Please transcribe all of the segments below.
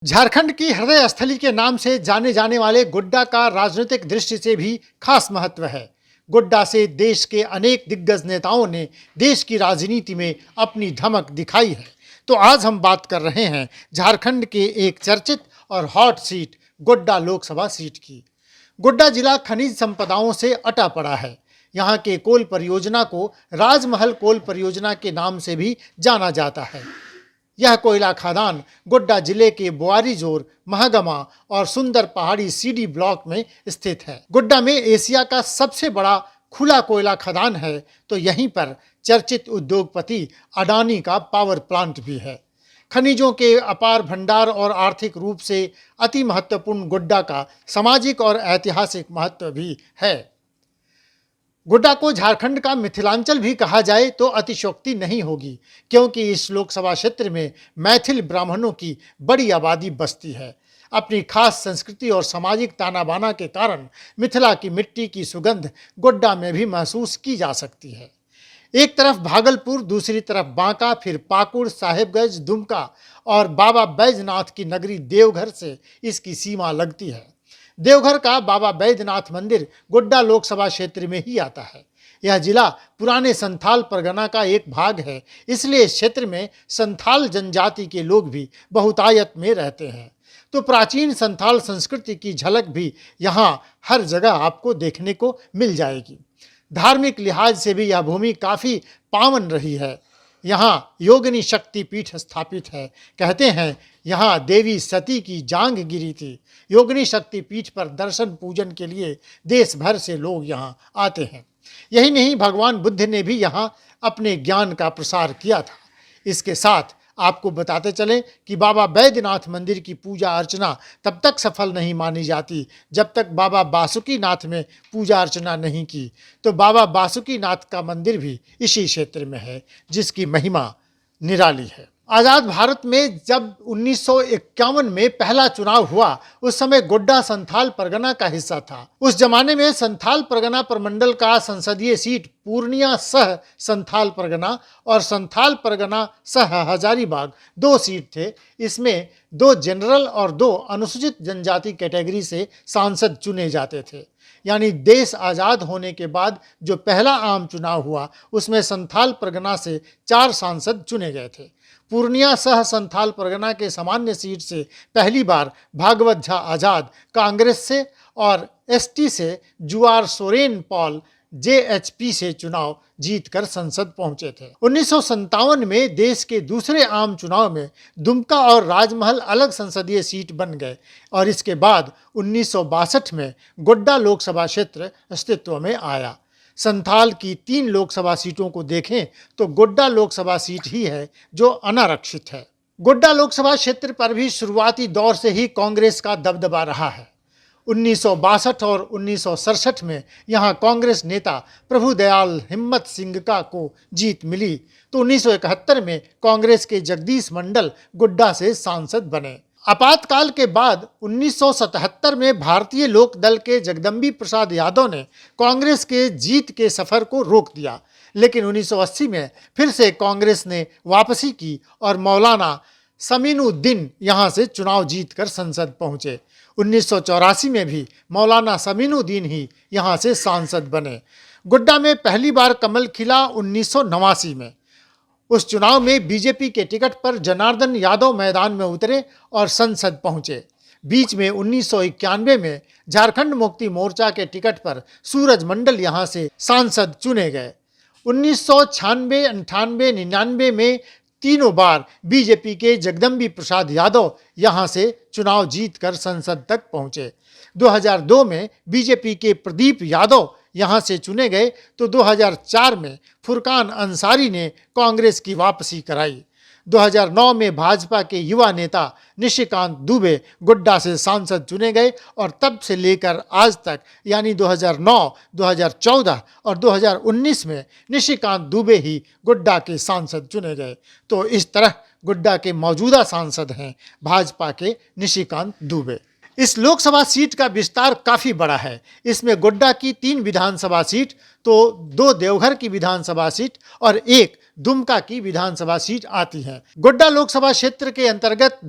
झारखंड की हृदय स्थली के नाम से जाने जाने वाले गोड्डा का राजनीतिक दृष्टि से भी खास महत्व है। गोड्डा से देश के अनेक दिग्गज नेताओं ने देश की राजनीति में अपनी धमक दिखाई है। तो आज हम बात कर रहे हैं झारखंड के एक चर्चित और hot seat Godda Lok Sabha seat की। गोड्डा जिला खनिज संपदाओं से अटा पड़ा है। यहाँ के कोल परियोजना को राजमहल कोल परियोजना के नाम से भी जाना जाता है। यह कोयला खदान गोड्डा जिले के बोआरीजोर, महगमा और सुंदर पहाड़ी सीडी ब्लॉक में स्थित है। गोड्डा में एशिया का सबसे बड़ा खुला कोयला खदान है, तो यहीं पर चर्चित उद्योगपति अडानी का पावर प्लांट भी है। खनिजों के अपार भंडार और आर्थिक रूप से अति महत्वपूर्ण गोड्डा का सामाजिक और ऐतिहासिक महत्व भी है। गोड्डा को झारखंड का मिथिलांचल भी कहा जाए तो अतिशयोक्ति नहीं होगी, क्योंकि इस लोकसभा क्षेत्र में मैथिल ब्राह्मणों की बड़ी आबादी बसती है। अपनी खास संस्कृति और सामाजिक ताना बाना के कारण मिथिला की मिट्टी की सुगंध गोड्डा में भी महसूस की जा सकती है। एक तरफ भागलपुर, दूसरी तरफ बांका, फिर पाकुड़, साहेबगंज, दुमका और बाबा बैजनाथ की नगरी देवघर से इसकी सीमा लगती है। देवघर का बाबा बैद्यनाथ मंदिर गोड्डा लोकसभा क्षेत्र में ही आता है। यह जिला पुराने संथाल परगना का एक भाग है, इसलिए इस क्षेत्र में संथाल जनजाति के लोग भी बहुतायत में रहते हैं। तो प्राचीन संथाल संस्कृति की झलक भी यहाँ हर जगह आपको देखने को मिल जाएगी। धार्मिक लिहाज से भी यह भूमि काफ़ी पावन रही है। यहाँ योगिनी शक्ति पीठ स्थापित है। कहते हैं यहाँ देवी सती की जांग गिरी थी। योगिनी शक्ति पीठ पर दर्शन पूजन के लिए देश भर से लोग यहाँ आते हैं। यही नहीं, भगवान बुद्ध ने भी यहाँ अपने ज्ञान का प्रसार किया था। इसके साथ आपको बताते चलें कि बाबा बैद्यनाथ मंदिर की पूजा अर्चना तब तक सफल नहीं मानी जाती जब तक बाबा बासुकीनाथ में पूजा अर्चना नहीं की। तो बाबा बासुकीनाथ का मंदिर भी इसी क्षेत्र में है, जिसकी महिमा निराली है। आज़ाद भारत में जब 1951 में पहला चुनाव हुआ, उस समय गोड्डा संथाल परगना का हिस्सा था। उस जमाने में संथाल परगना प्रमंडल का संसदीय सीट पूर्णिया सह संथाल परगना और संथाल परगना सह हजारीबाग 2 सीट थे। इसमें 2 जनरल और 2 अनुसूचित जनजाति कैटेगरी से सांसद चुने जाते थे। यानी देश आज़ाद होने के बाद जो पहला आम चुनाव हुआ, उसमें संथाल परगना से 4 सांसद चुने गए थे। पूर्णिया सह संथाल परगना के सामान्य सीट से पहली बार भागवत झा आज़ाद कांग्रेस से और एसटी से जुआर सोरेन पॉल जेएचपी से चुनाव जीतकर संसद पहुंचे थे। 1957 में देश के दूसरे आम चुनाव में दुमका और राजमहल अलग संसदीय सीट बन गए और इसके बाद 1962 में गोड्डा लोकसभा क्षेत्र अस्तित्व में आया। संथाल की 3 लोकसभा सीटों को देखें तो गोड्डा लोकसभा सीट ही है जो अनारक्षित है। गोड्डा लोकसभा क्षेत्र पर भी शुरुआती दौर से ही कांग्रेस का दबदबा रहा है। 1962 और 1967 में यहाँ कांग्रेस नेता प्रभुदयाल हिम्मत सिंह का को जीत मिली, तो 1971 में कांग्रेस के जगदीश मंडल गोड्डा से सांसद बने। आपातकाल के बाद 1977 में भारतीय लोक दल के जगदम्बी प्रसाद यादव ने कांग्रेस के जीत के सफर को रोक दिया, लेकिन 1980 में फिर से कांग्रेस ने वापसी की और मौलाना समीनुद्दीन यहाँ से चुनाव जीतकर संसद पहुँचे। 1984 में भी मौलाना समीनुद्दीन ही यहाँ से सांसद बने। गोड्डा में पहली बार कमल खिला 1989 में। उस चुनाव में बीजेपी के टिकट पर जनार्दन यादव मैदान में उतरे और संसद पहुंचे। बीच में 1991 में झारखंड मुक्ति मोर्चा के टिकट पर सूरज मंडल यहाँ से सांसद चुने गए। 1996, 98, 99 में तीनों बार बीजेपी के जगदम्बी प्रसाद यादव यहाँ से चुनाव जीतकर संसद तक पहुँचे। 2002 में बीजेपी के प्रदीप यादव यहाँ से चुने गए, तो 2004 में फुरकान अंसारी ने कांग्रेस की वापसी कराई। 2009 में भाजपा के युवा नेता निशिकांत दुबे गोड्डा से सांसद चुने गए और तब से लेकर आज तक यानी 2009, 2014 और 2019 में निशिकांत दुबे ही गोड्डा के सांसद चुने गए। तो इस तरह गोड्डा के मौजूदा सांसद हैं भाजपा के निशिकांत दुबे। इस लोकसभा सीट का विस्तार काफ़ी बड़ा है। इसमें गोड्डा की 3 विधानसभा सीट, तो 2 देवघर की विधानसभा सीट और 1 दुमका की विधानसभा सीट आती है। गोड्डा लोकसभा क्षेत्र के अंतर्गत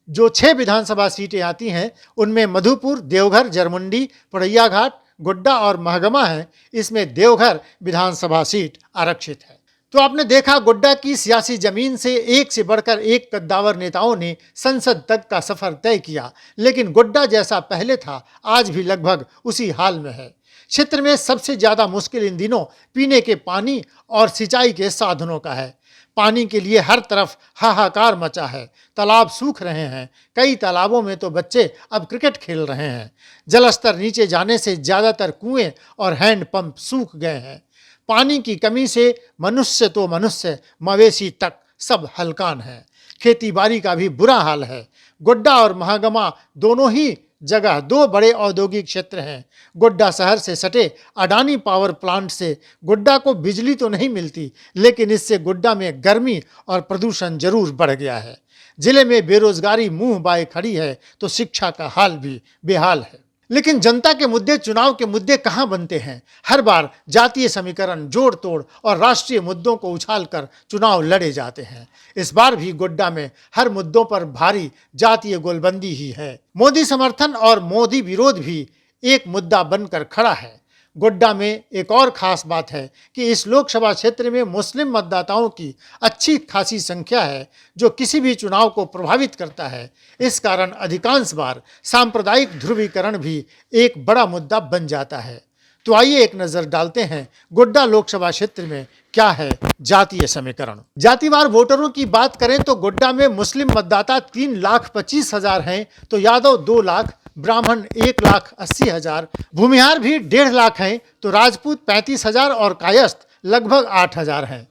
जो 6 विधानसभा सीटें आती हैं उनमें मधुपुर, देवघर, जरमुंडी, पड़ैयाघाट, गोड्डा और महगमा है। इसमें देवघर विधानसभा सीट आरक्षित है। तो आपने देखा गोड्डा की सियासी जमीन से एक से बढ़कर एक कद्दावर नेताओं ने संसद तक का सफर तय किया, लेकिन गोड्डा जैसा पहले था आज भी लगभग उसी हाल में है। क्षेत्र में सबसे ज्यादा मुश्किल इन दिनों पीने के पानी और सिंचाई के साधनों का है। पानी के लिए हर तरफ हाहाकार मचा है, तालाब सूख रहे हैं, कई तालाबों में तो बच्चे अब क्रिकेट खेल रहे हैं। जलस्तर नीचे जाने से ज्यादातर कुएं और हैंडपंप सूख गए हैं। पानी की कमी से मनुष्य तो मनुष्य, मवेशी तक सब हलकान है। खेती बाड़ी का भी बुरा हाल है। गोड्डा और महगमा दोनों ही जगह 2 बड़े औद्योगिक क्षेत्र हैं। गोड्डा शहर से सटे अडानी पावर प्लांट से गोड्डा को बिजली तो नहीं मिलती, लेकिन इससे गोड्डा में गर्मी और प्रदूषण जरूर बढ़ गया है। जिले में बेरोजगारी मुंह बाए खड़ी है तो शिक्षा का हाल भी बेहाल है। लेकिन जनता के मुद्दे, चुनाव के मुद्दे कहाँ बनते हैं। हर बार जातीय समीकरण, जोड़ तोड़ और राष्ट्रीय मुद्दों को उछालकर चुनाव लड़े जाते हैं। इस बार भी गोड्डा में हर मुद्दों पर भारी जातीय गोलबंदी ही है। मोदी समर्थन और मोदी विरोध भी एक मुद्दा बनकर खड़ा है। गोड्डा में एक और खास बात है कि इस लोकसभा क्षेत्र में मुस्लिम मतदाताओं की अच्छी खासी संख्या है, जो किसी भी चुनाव को प्रभावित करता है। इस कारण अधिकांश बार सांप्रदायिक ध्रुवीकरण भी एक बड़ा मुद्दा बन जाता है। तो आइए एक नजर डालते हैं गोड्डा लोकसभा क्षेत्र में क्या है जातीय समीकरण। जातिवार वोटरों की बात करें तो गोड्डा में मुस्लिम मतदाता 3,25,000 हैं, तो यादव 2 लाख, ब्राह्मण 1,80,000, भूमिहार भी 1.5 लाख हैं, तो राजपूत 35,000 और कायस्थ लगभग 8,000 हैं।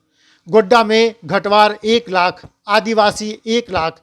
गोड्डा में घटवार 1 लाख, आदिवासी 1 लाख,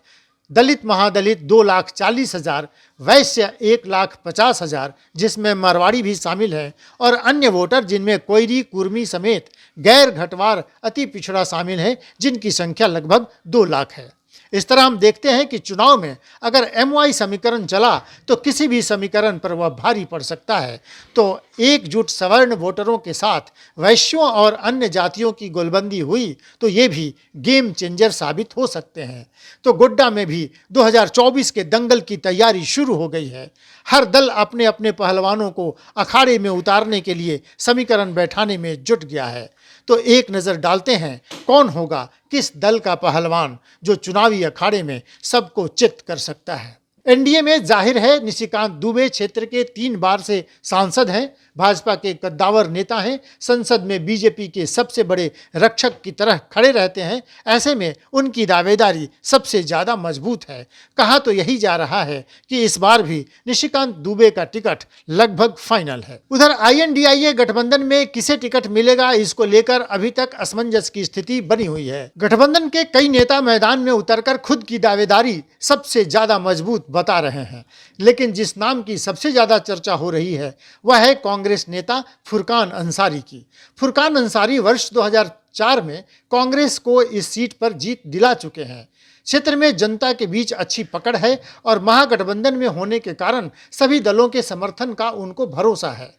दलित महादलित 2,40,000, वैश्य 1,50,000 जिसमें मारवाड़ी भी शामिल है, और अन्य वोटर जिनमें कोयरी, कुर्मी समेत गैर घटवार अति पिछड़ा शामिल है, जिनकी संख्या लगभग 2 लाख है। इस तरह हम देखते हैं कि चुनाव में अगर MY समीकरण चला तो किसी भी समीकरण पर वह भारी पड़ सकता है। तो एकजुट सवर्ण वोटरों के साथ वैश्यों और अन्य जातियों की गोलबंदी हुई तो ये भी गेम चेंजर साबित हो सकते हैं। तो गोड्डा में भी 2024 के दंगल की तैयारी शुरू हो गई है। हर दल अपने अपने पहलवानों को अखाड़े में उतारने के लिए समीकरण बैठाने में जुट गया है। तो एक नज़र डालते हैं कौन होगा किस दल का पहलवान जो चुनावी अखाड़े में सबको चित्त कर सकता है। एनडीए में जाहिर है निशिकांत दुबे क्षेत्र के 3 बार से सांसद हैं, भाजपा के कद्दावर नेता हैं, संसद में बीजेपी के सबसे बड़े रक्षक की तरह खड़े रहते हैं। ऐसे में उनकी दावेदारी सबसे ज़्यादा मजबूत है। कहा तो यही जा रहा है कि इस बार भी निशिकांत दुबे का टिकट लगभग फाइनल है। उधर INDIA गठबंधन में किसे टिकट मिलेगा, इसको लेकर अभी तक असमंजस की स्थिति बनी हुई है। गठबंधन के कई नेता मैदान में उतरकर खुद की दावेदारी सबसे ज़्यादा मजबूत बता रहे हैं, लेकिन जिस नाम की सबसे ज़्यादा चर्चा हो रही है वह है कांग्रेस नेता फुरकान अंसारी की। फुरकान अंसारी वर्ष 2004 में कांग्रेस को इस सीट पर जीत दिला चुके हैं। क्षेत्र में जनता के बीच अच्छी पकड़ है और महागठबंधन में होने के कारण सभी दलों के समर्थन का उनको भरोसा है।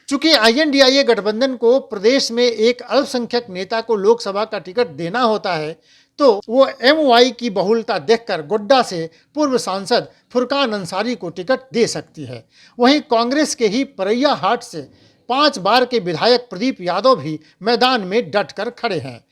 चूंकि INDIA गठबंधन को प्रदेश में एक अल्पसंख्यक नेता को लोकसभा का टिकट देना होता है, तो वो MY की बहुलता देखकर गोड्डा से पूर्व सांसद फुरकान अंसारी को टिकट दे सकती है। वहीं कांग्रेस के ही पड़ैयाहाट से 5 बार के विधायक प्रदीप यादव भी मैदान में डटकर खड़े हैं।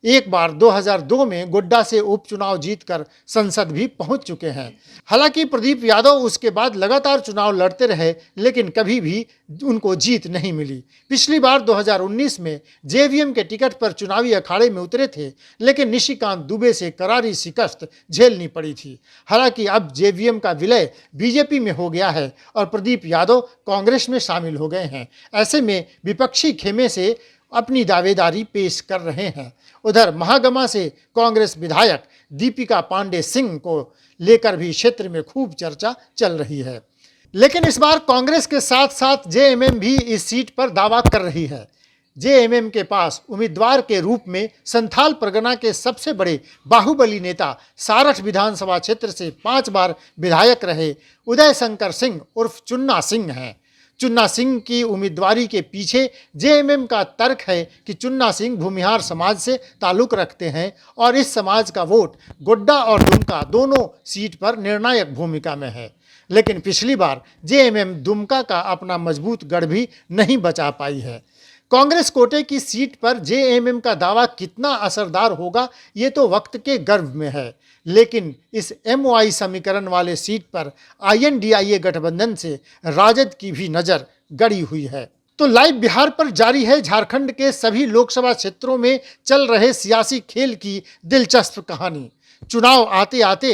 एक बार 2002 में गोड्डा से उपचुनाव जीतकर संसद भी पहुंच चुके हैं। हालांकि प्रदीप यादव उसके बाद लगातार चुनाव लड़ते रहे, लेकिन कभी भी उनको जीत नहीं मिली। पिछली बार 2019 में JVM के टिकट पर चुनावी अखाड़े में उतरे थे, लेकिन निशिकांत दुबे से करारी शिकस्त झेलनी पड़ी थी। हालांकि अब JVM का विलय बीजेपी में हो गया है और प्रदीप यादव कांग्रेस में शामिल हो गए हैं। ऐसे में विपक्षी खेमे से अपनी दावेदारी पेश कर रहे हैं। उधर महागमा से कांग्रेस विधायक दीपिका पांडे सिंह को लेकर भी क्षेत्र में खूब चर्चा चल रही है। लेकिन इस बार कांग्रेस के साथ साथ JMM भी इस सीट पर दावा कर रही है। JMM के पास उम्मीदवार के रूप में संथाल परगना के सबसे बड़े बाहुबली नेता सारठ विधानसभा क्षेत्र से 5 बार विधायक रहे उदय शंकर सिंह उर्फ चुन्ना सिंह हैं। चुन्ना सिंह की उम्मीदवारी के पीछे जेएमएम का तर्क है कि चुन्ना सिंह भूमिहार समाज से ताल्लुक रखते हैं और इस समाज का वोट गोड्डा और दुमका दोनों सीट पर निर्णायक भूमिका में है। लेकिन पिछली बार जेएमएम दुमका का अपना मजबूत गढ़ भी नहीं बचा पाई है। कांग्रेस कोटे की सीट पर जेएमएम का दावा कितना असरदार होगा ये तो वक्त के गर्भ में है, लेकिन इस एमओआई समीकरण वाले सीट पर आईएनडीआईए गठबंधन से राजद की भी नजर गड़ी हुई है। तो लाइव बिहार पर जारी है झारखंड के सभी लोकसभा क्षेत्रों में चल रहे सियासी खेल की दिलचस्प कहानी। चुनाव आते आते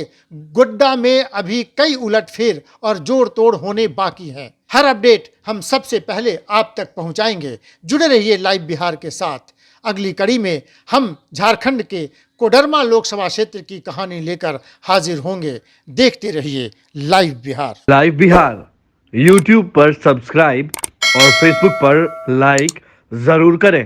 गोड्डा में अभी कई उलटफेर और जोड़ तोड़ होने बाकी हैं। हर अपडेट हम सबसे पहले आप तक पहुंचाएंगे। जुड़े रहिए लाइव बिहार के साथ। अगली कड़ी में हम झारखंड के कोडरमा लोकसभा क्षेत्र की कहानी लेकर हाजिर होंगे। देखते रहिए live Bihar. Live Bihar YouTube पर सब्सक्राइब और फेसबुक पर लाइक जरूर करें।